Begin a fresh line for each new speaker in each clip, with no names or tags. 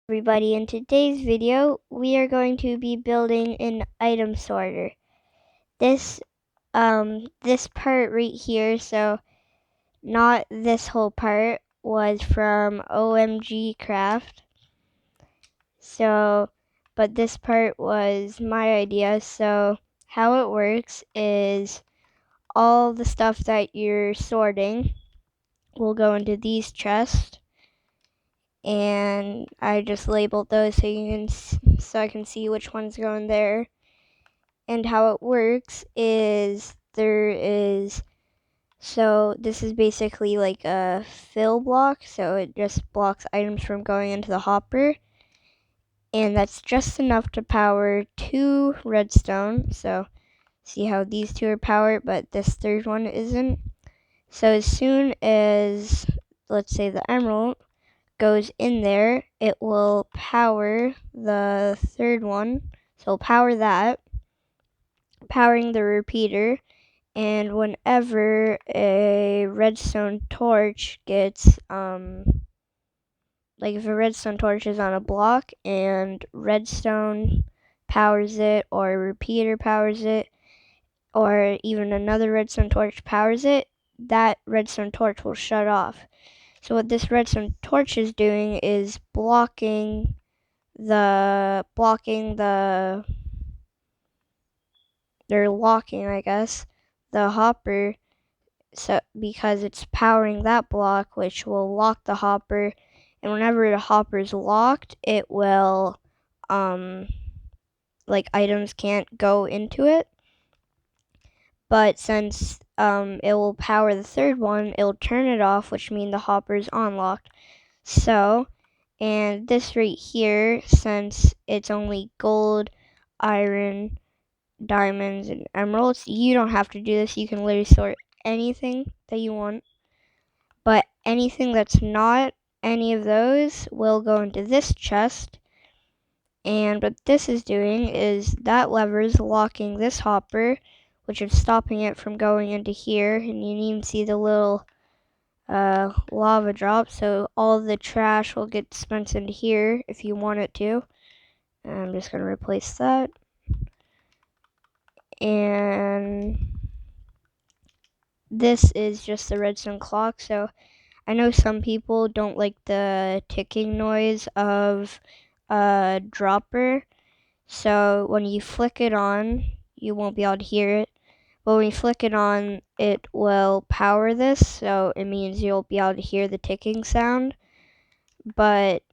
Everybody, in today's video we are going to be building an item sorter. This this part right here, so not this whole part, was from OMG Craft. But this part was my idea. So how it works is all the stuff that you're sorting will go into these chests. And I just labeled those so I can see which one's going there. And how it works is so this is basically like a fill block, so it just blocks items from going into the hopper, and that's just enough to power 2 redstone. So see how these 2 are powered, but this third one isn't. So as soon as, let's say, the emerald goes in there, it will power the third one. So it'll power that, powering the repeater. And whenever a redstone torch gets, like if a redstone torch is on a block and redstone powers it, or a repeater powers it, or even another redstone torch powers it, that redstone torch will shut off. So what this redstone torch is doing is blocking the, they're locking, I guess, the hopper, so because it's powering that block, which will lock the hopper. And whenever the hopper is locked, it will, like, items can't go into it. But since it will power the third one, it'll turn it off, which means the hopper is unlocked. So, and this right here, since it's only gold, iron, diamonds, and emeralds, you don't have to do this. You can literally sort anything that you want. But anything that's not any of those will go into this chest. And what this is doing is that lever is locking this hopper, which is stopping it from going into here. And you can even see the little lava drop, so all the trash will get dispensed into here if you want it to. And I'm just going to replace that. And this is just the redstone clock. So I know some people don't like the ticking noise of a dropper. So when you flick it on, you won't be able to hear it. But when you flick it on, it will power this. So it means you'll be able to hear the ticking sound. But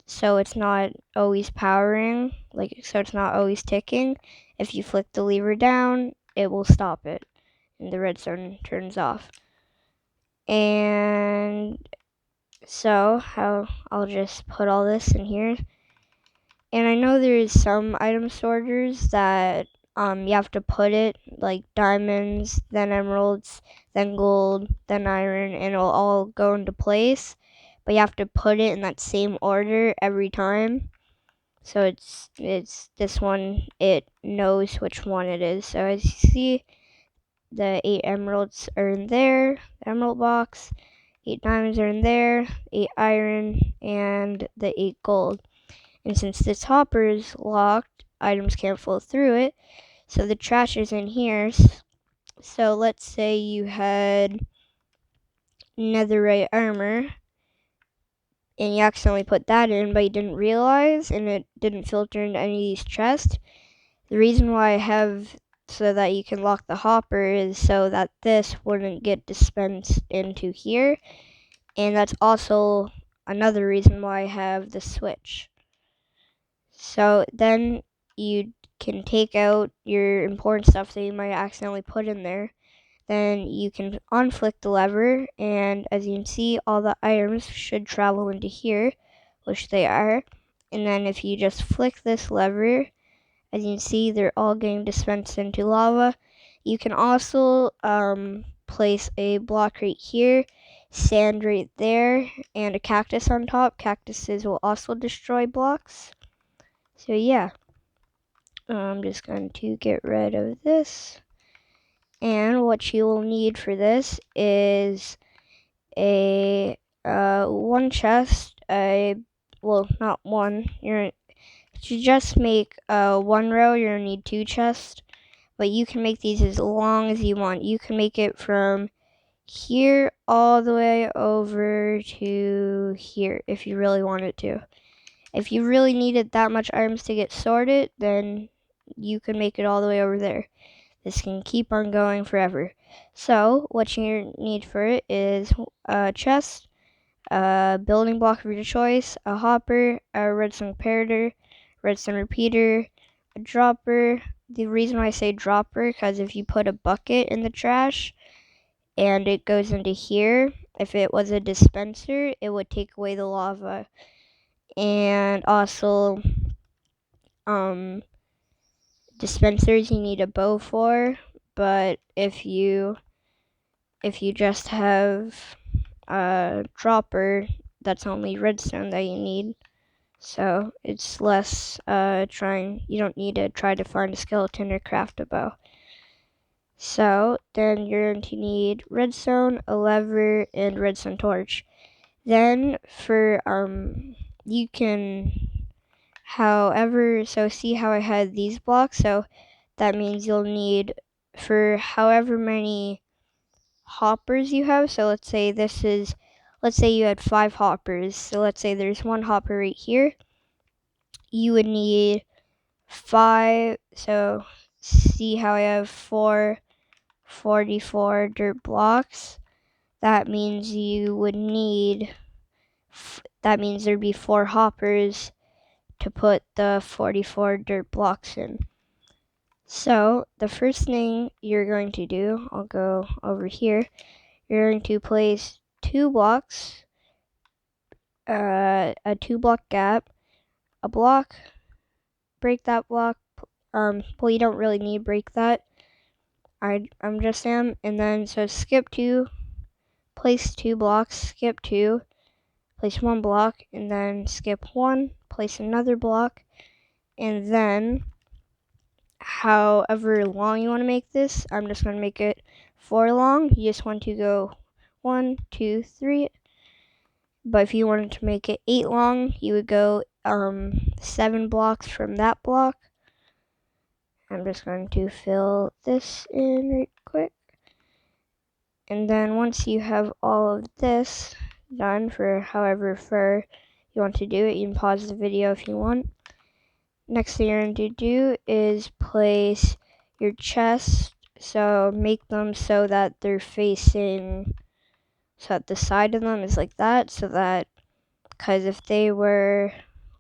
so it's not always powering, so it's not always ticking. If you flick the lever down, it will stop it, and the redstone turns off. And so I'll just put all this in here. And I know there's some item sorters that you have to put it like diamonds, then emeralds, then gold, then iron, and it'll all go into place. But you have to put it in that same order every time. So it's this one, it knows which one it is. So as you see, the 8 emeralds are in there, the emerald box, 8 diamonds are in there, 8 iron, and the 8 gold. And since this hopper is locked, items can't flow through it. So the trash is in here. So let's say you had netherite armor, and you accidentally put that in, but you didn't realize, and it didn't filter into any of these chests. The reason why I have so that you can lock the hopper is so that this wouldn't get dispensed into here. And that's also another reason why I have the switch. So then you can take out your important stuff that you might accidentally put in there. Then you can unflick the lever, and as you can see, all the items should travel into here, which they are. And then if you just flick this lever, as you can see, they're all getting dispensed into lava. You can also place a block right here, sand right there, and a cactus on top. Cactuses will also destroy blocks. So yeah, I'm just going to get rid of this. And what you will need for this is a one chest, a well, not one. To just make one row, you're gonna need 2 chests, but you can make these as long as you want. You can make it from here all the way over to here if you really wanted to. If you really needed that much items to get sorted, then you can make it all the way over there. This can keep on going forever. So what you need for it is a chest, a building block of your choice, a hopper, a redstone comparator, redstone repeater, a dropper. The reason why I say dropper, because if you put a bucket in the trash and it goes into here, if it was a dispenser, it would take away the lava. And also, dispensers you need a bow for, but if you just have a dropper, that's only redstone that you need. So it's less you don't need to try to find a skeleton or craft a bow. So then you're going to need redstone, a lever, and redstone torch. Then for you can so see how I had these blocks? So that means you'll need for however many hoppers you have. So let's say you had 5 hoppers. So let's say there's one hopper right here. You would need 5. So see how I have 44 dirt blocks. That means there'd be 4 hoppers to put the 44 dirt blocks in. So the first thing you're going to do, I'll go over here. You're going to place 2 blocks, a 2-block gap, a block, break that block. Well, you don't really need to break that. I'm just am, and then so skip 2, place 2 blocks, skip 2, place 1 block, and then skip 1, place another block, and then however long you want to make this, I'm just going to make it 4 long. You just want to go 1, 2, 3. But if you wanted to make it 8 long, you would go 7 blocks from that block. I'm just going to fill this in right quick. And then once you have all of this done for however far you want to do it, you can pause the video if you want. Next thing you're going to do is place your chests. So make them so that they're facing, so that the side of them is like that, so that, because if they were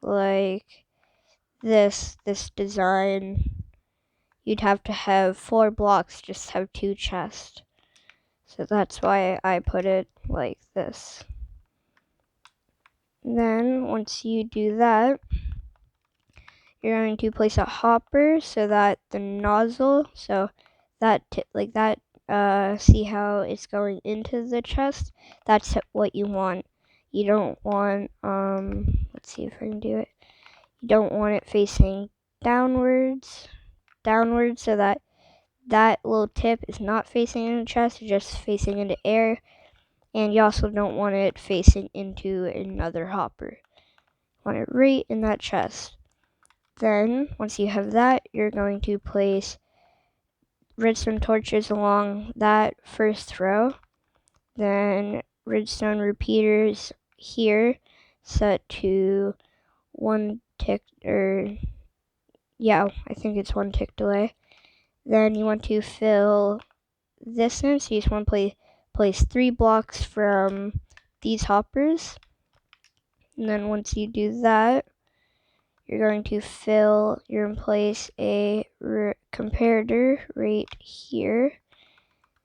like this design, you'd have to have 4 blocks just to have 2 chests. So that's why I put it like this. Then once you do that, you're going to place a hopper so that the nozzle, so that like that, see how it's going into the chest? That's what you want. You don't want, let's see if I can do it. You don't want it facing downwards, so that little tip is not facing into the chest, it's just facing into air. And you also don't want it facing into another hopper. You want it right in that chest. Then, once you have that, you're going to place redstone torches along that first row. Then redstone repeaters here set to 1 tick, I think it's 1 tick delay. Then you want to fill this in, so you just want to place 3 blocks from these hoppers. And then once you do that, you're going to place a comparator right here,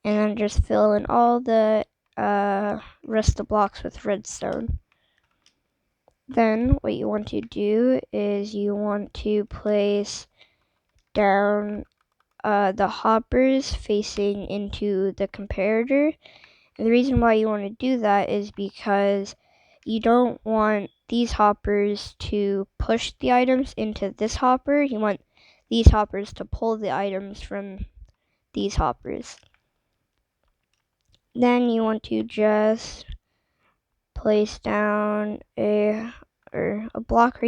and then just fill in all the rest of the blocks with redstone. Then what you want to do is you want to place down the hoppers facing into the comparator. And the reason why you want to do that is because you don't want these hoppers to push the items into this hopper. You want these hoppers to pull the items from these hoppers. Then you want to just place down a or a block right